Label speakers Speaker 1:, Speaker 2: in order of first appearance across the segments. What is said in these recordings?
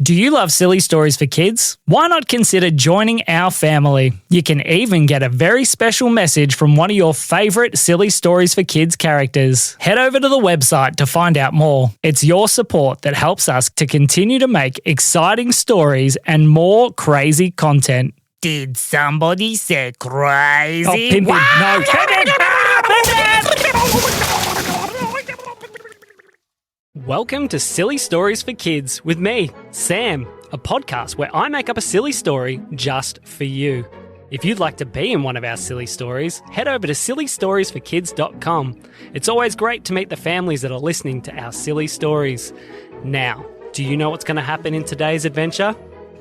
Speaker 1: Do you love silly stories for kids? Why not consider joining our family? You can even get a very special message from one of your favourite Silly Stories for Kids characters. Head over to the website to find out more. It's your support that helps us to continue to make exciting stories and more crazy content.
Speaker 2: Did somebody say crazy?
Speaker 1: Oh, Pimpin, no. Welcome to Silly Stories for Kids with me, Sam, a podcast where I make up a silly story just for you. If you'd like to be in one of our silly stories, head over to sillystoriesforkids.com. It's always great to meet the families that are listening to our silly stories. Now, do you know what's going to happen in today's adventure?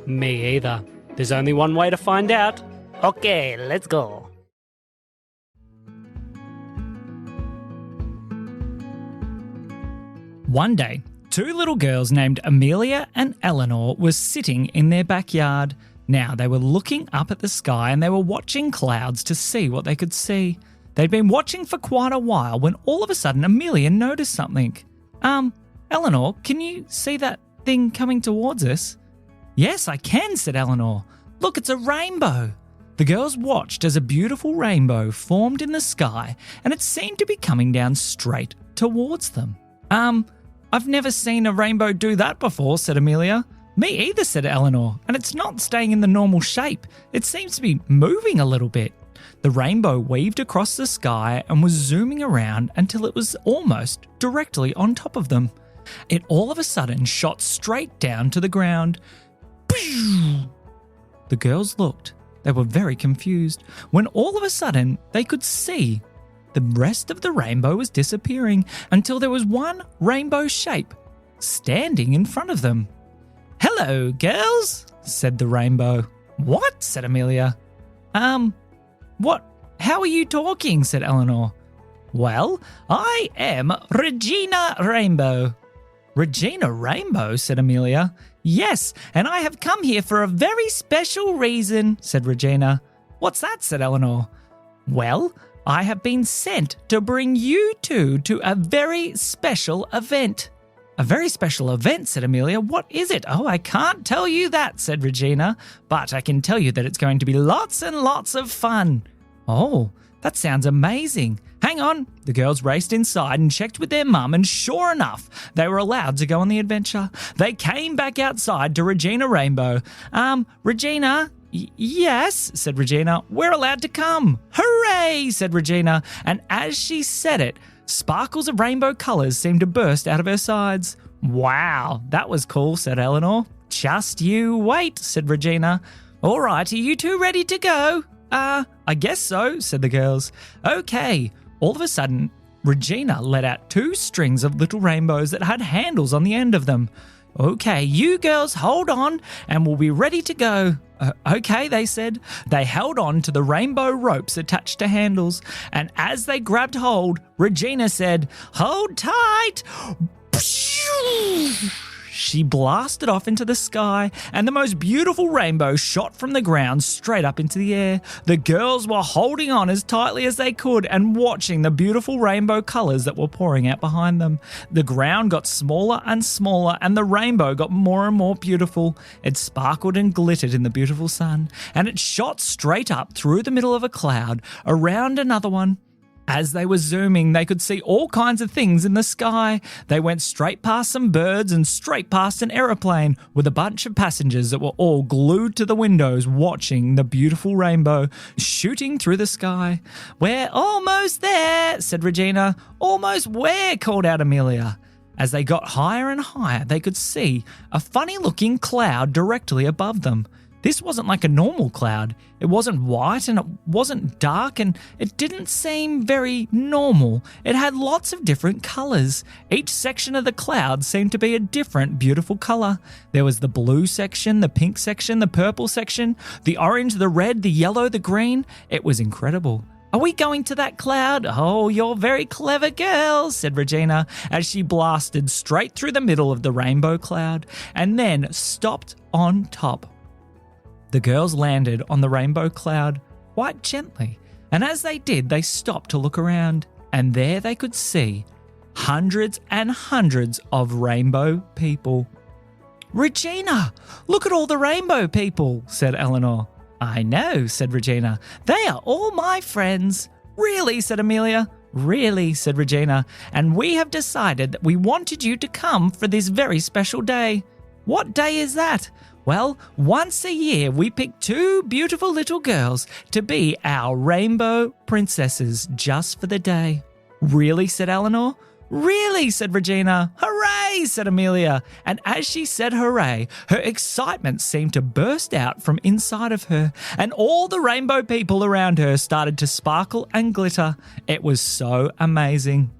Speaker 1: Me either. There's only one way to find out.
Speaker 2: Okay, let's go.
Speaker 1: One day, two little girls named Amelia and Eleanor were sitting in their backyard. Now, they were looking up at the sky and they were watching clouds to see what they could see. They'd been watching for quite a while when all of a sudden Amelia noticed something. Eleanor, can you see that thing coming towards us? Yes, I can, said Eleanor. Look, it's a rainbow. The girls watched as a beautiful rainbow formed in the sky and it seemed to be coming down straight towards them. I've never seen a rainbow do that before, said Amelia. Me either, said Eleanor, and it's not staying in the normal shape. It seems to be moving a little bit. The rainbow weaved across the sky and was zooming around until it was almost directly on top of them. It all of a sudden shot straight down to the ground. The girls looked. They were very confused when all of a sudden they could see the rest of the rainbow was disappearing until there was one rainbow shape standing in front of them. Hello, girls, said the rainbow. What? Said Amelia. What? How are you talking? Said Eleanor. Well, I am Regina Rainbow. Regina Rainbow, said Amelia. Yes, and I have come here for a very special reason, said Regina. What's that? Said Eleanor. Well, I have been sent to bring you two to a very special event. A very special event, said Amelia. What is it? Oh, I can't tell you that, said Regina, but I can tell you that it's going to be lots and lots of fun. Oh, that sounds amazing. Hang on. The girls raced inside and checked with their mum, and sure enough, they were allowed to go on the adventure. They came back outside to Regina Rainbow. Regina... Yes, said Regina, we're allowed to come. Hooray, said Regina, and as she said it, sparkles of rainbow colours seemed to burst out of her sides. Wow, that was cool, said Eleanor. Just you wait, said Regina. All right, are you two ready to go? I guess so, said the girls. Okay. All of a sudden, Regina let out two strings of little rainbows that had handles on the end of them. Okay, you girls hold on and we'll be ready to go. Okay, they said. They held on to the rainbow ropes attached to handles, and as they grabbed hold, Regina said, "Hold tight!" She blasted off into the sky, and the most beautiful rainbow shot from the ground straight up into the air. The girls were holding on as tightly as they could and watching the beautiful rainbow colours that were pouring out behind them. The ground got smaller and smaller, and the rainbow got more and more beautiful. It sparkled and glittered in the beautiful sun, and it shot straight up through the middle of a cloud, around another one. As they were zooming, they could see all kinds of things in the sky. They went straight past some birds and straight past an aeroplane with a bunch of passengers that were all glued to the windows watching the beautiful rainbow shooting through the sky. We're almost there, said Regina. Almost where? Called out Amelia. As they got higher and higher, they could see a funny-looking cloud directly above them. This wasn't like a normal cloud. It wasn't white and it wasn't dark and it didn't seem very normal. It had lots of different colours. Each section of the cloud seemed to be a different beautiful colour. There was the blue section, the pink section, the purple section, the orange, the red, the yellow, the green. It was incredible. Are we going to that cloud? Oh, you're very clever girls, said Regina as she blasted straight through the middle of the rainbow cloud and then stopped on top. The girls landed on the rainbow cloud quite gently, and as they did, they stopped to look around, and there they could see hundreds and hundreds of rainbow people. Regina, look at all the rainbow people, said Eleanor. I know, said Regina. They are all my friends. Really, said Amelia. Really, said Regina. And we have decided that we wanted you to come for this very special day. What day is that? Well, once a year we pick 2 beautiful little girls to be our rainbow princesses just for the day. Really, said Eleanor. Really, said Regina. Hooray, said Amelia. And as she said hooray, her excitement seemed to burst out from inside of her, and all the rainbow people around her started to sparkle and glitter. It was so amazing.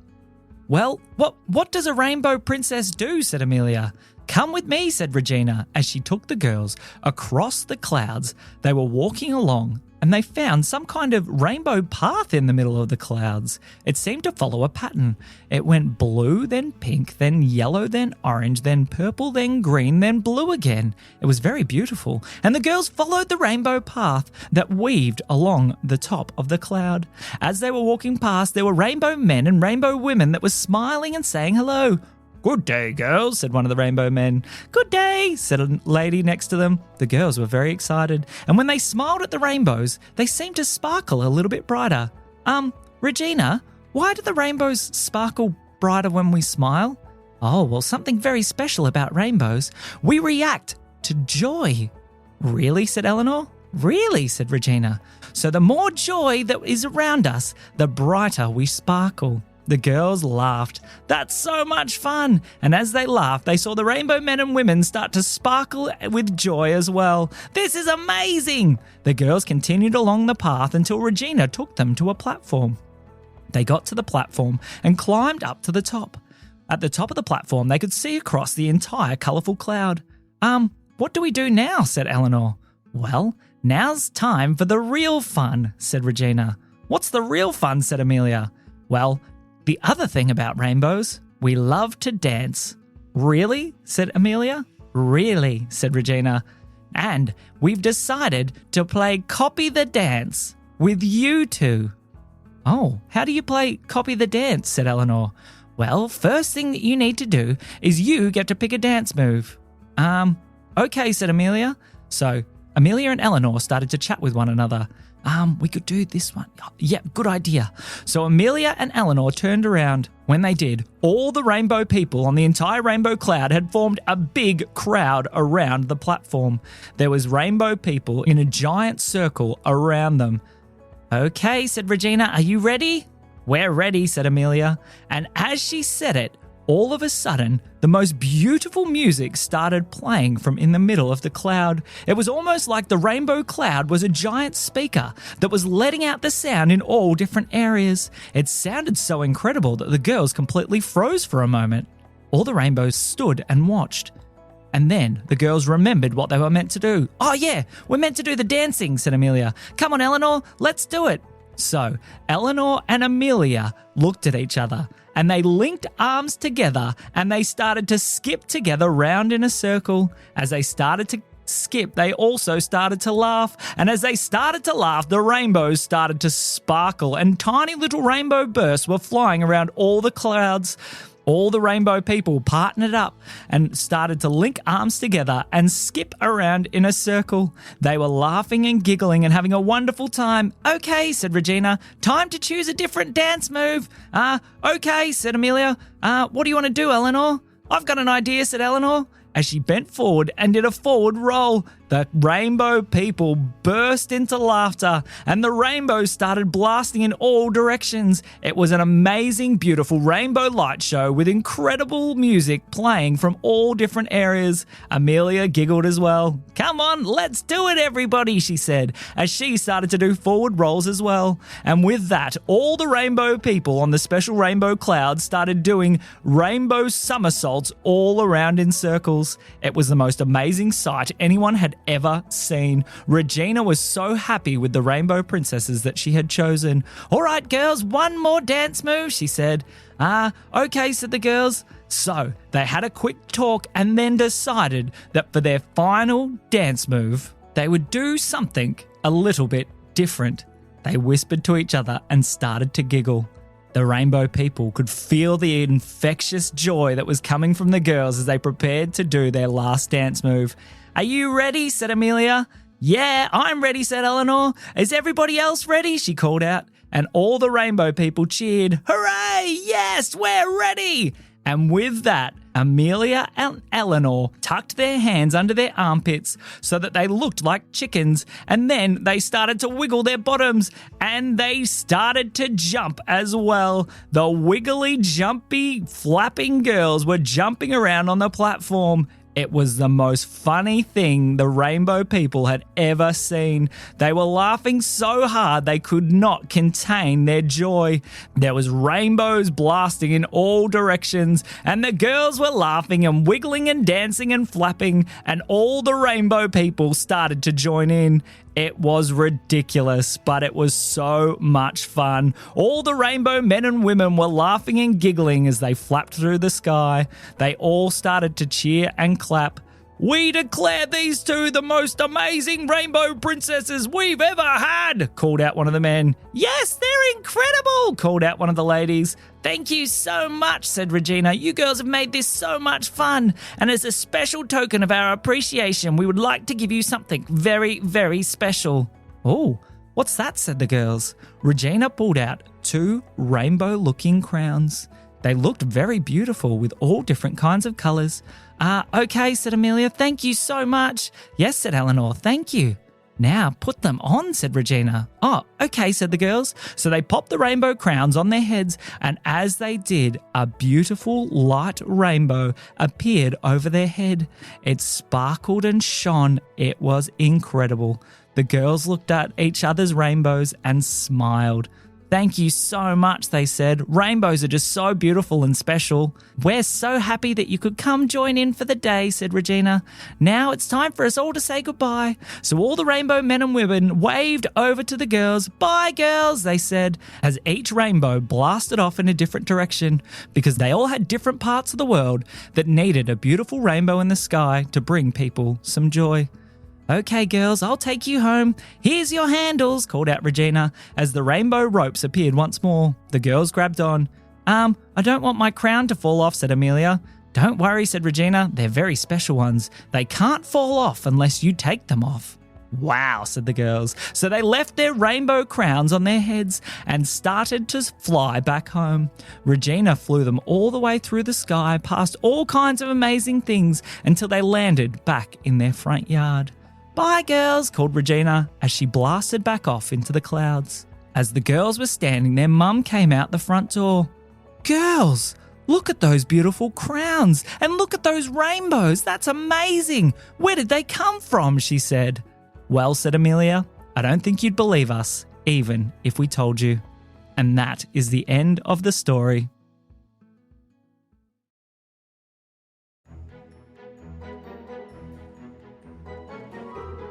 Speaker 1: Well, what does a rainbow princess do, said Amelia. Come with me, said Regina, as she took the girls across the clouds. They were walking along, and they found some kind of rainbow path in the middle of the clouds. It seemed to follow a pattern. It went blue, then pink, then yellow, then orange, then purple, then green, then blue again. It was very beautiful, and the girls followed the rainbow path that weaved along the top of the cloud. As they were walking past, there were rainbow men and rainbow women that were smiling and saying hello. Good day, girls, said one of the rainbow men. Good day, said a lady next to them. The girls were very excited, and when they smiled at the rainbows, they seemed to sparkle a little bit brighter. Regina, why do the rainbows sparkle brighter when we smile? Oh, well, something very special about rainbows. We react to joy. Really, said Eleanor. Really, said Regina. So the more joy that is around us, the brighter we sparkle. The girls laughed. That's so much fun. And as they laughed, they saw the rainbow men and women start to sparkle with joy as well. This is amazing. The girls continued along the path until Regina took them to a platform. They got to the platform and climbed up to the top. At the top of the platform, they could see across the entire colourful cloud. What do we do now? Said Eleanor. Well, now's time for the real fun, said Regina. What's the real fun? Said Amelia. Well, the other thing about rainbows, we love to dance. Really? Said Amelia. Really? Said Regina. And we've decided to play Copy the Dance with you two. Oh, how do you play Copy the Dance? Said Eleanor. Well, first thing that you need to do is you get to pick a dance move. Okay, said Amelia. So Amelia and Eleanor started to chat with one another. We could do this one. Yeah, good idea. So Amelia and Eleanor turned around. When they did, all the rainbow people on the entire rainbow cloud had formed a big crowd around the platform. There was rainbow people in a giant circle around them. Okay, said Regina, are you ready? We're ready, said Amelia. And as she said it, all of a sudden, the most beautiful music started playing from in the middle of the cloud. It was almost like the rainbow cloud was a giant speaker that was letting out the sound in all different areas. It sounded so incredible that the girls completely froze for a moment. All the rainbows stood and watched. And then the girls remembered what they were meant to do. Oh yeah, we're meant to do the dancing, said Amelia. Come on, Eleanor, let's do it. So Eleanor and Amelia looked at each other and they linked arms together and they started to skip together round in a circle. As they started to skip, they also started to laugh. And as they started to laugh, the rainbows started to sparkle and tiny little rainbow bursts were flying around all the clouds. All the rainbow people partnered up and started to link arms together and skip around in a circle. They were laughing and giggling and having a wonderful time. Okay, said Regina, time to choose a different dance move. Okay, said Amelia. What do you want to do, Eleanor? I've got an idea, said Eleanor. As she bent forward and did a forward roll, the rainbow people burst into laughter and the rainbows started blasting in all directions. It was an amazing, beautiful rainbow light show with incredible music playing from all different areas. Amelia giggled as well. Come on, let's do it, everybody, she said, as she started to do forward rolls as well. And with that, all the rainbow people on the special rainbow cloud started doing rainbow somersaults all around in circles. It was the most amazing sight anyone had ever seen. Regina was so happy with the rainbow princesses that she had chosen. All right, girls, one more dance move, she said. Okay, said the girls. So they had a quick talk and then decided that for their final dance move, they would do something a little bit different. They whispered to each other and started to giggle. The rainbow people could feel the infectious joy that was coming from the girls as they prepared to do their last dance move. "Are you ready?" said Amelia. "Yeah, I'm ready," said Eleanor. "Is everybody else ready?" she called out. And all the rainbow people cheered, "Hooray! Yes, we're ready!" And with that, Amelia and Eleanor tucked their hands under their armpits so that they looked like chickens, and then they started to wiggle their bottoms, and they started to jump as well. The wiggly, jumpy, flapping girls were jumping around on the platform. It was the most funny thing the rainbow people had ever seen. They were laughing so hard they could not contain their joy. There was rainbows blasting in all directions, and the girls were laughing and wiggling and dancing and flapping, and all the rainbow people started to join in. It was ridiculous, but it was so much fun. All the rainbow men and women were laughing and giggling as they flapped through the sky. They all started to cheer and clap. "We declare these two the most amazing rainbow princesses we've ever had," called out one of the men. "Yes, they're incredible," called out one of the ladies. "Thank you so much," said Regina. "You girls have made this so much fun. And as a special token of our appreciation, we would like to give you something very, very special." "Oh, what's that?" said the girls. Regina pulled out 2 rainbow-looking crowns. They looked very beautiful with all different kinds of colours. "Okay," said Amelia. "Thank you so much." "Yes," said Eleanor. "Thank you." "Now put them on," said Regina. "Oh, okay," said the girls. So they popped the rainbow crowns on their heads, and as they did, a beautiful light rainbow appeared over their head. It sparkled and shone. It was incredible. The girls looked at each other's rainbows and smiled. "Thank you so much," they said. "Rainbows are just so beautiful and special." "We're so happy that you could come join in for the day," said Regina. "Now it's time for us all to say goodbye." So all the rainbow men and women waved over to the girls. "Bye, girls," they said, as each rainbow blasted off in a different direction, because they all had different parts of the world that needed a beautiful rainbow in the sky to bring people some joy. "Okay, girls, I'll take you home. Here's your handles," called out Regina, as the rainbow ropes appeared once more. The girls grabbed on. I don't want my crown to fall off," said Amelia. "Don't worry," said Regina. "They're very special ones. They can't fall off unless you take them off." "Wow," said the girls. So they left their rainbow crowns on their heads and started to fly back home. Regina flew them all the way through the sky, past all kinds of amazing things, until they landed back in their front yard. "Bye, girls," called Regina as she blasted back off into the clouds. As the girls were standing there, Mum came out the front door. "Girls, look at those beautiful crowns and look at those rainbows. That's amazing. Where did they come from?" she said. "Well," said Amelia, "I don't think you'd believe us, even if we told you." And that is the end of the story.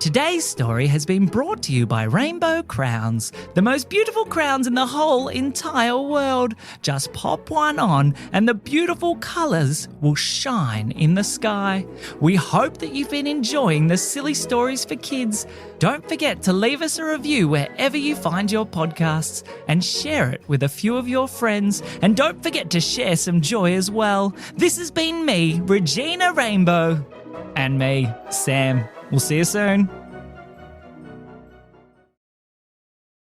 Speaker 1: Today's story has been brought to you by Rainbow Crowns, the most beautiful crowns in the whole entire world. Just pop one on and the beautiful colours will shine in the sky. We hope that you've been enjoying the silly stories for kids. Don't forget to leave us a review wherever you find your podcasts and share it with a few of your friends. And don't forget to share some joy as well. This has been me, Regina Rainbow, and me, Sam. We'll see you soon.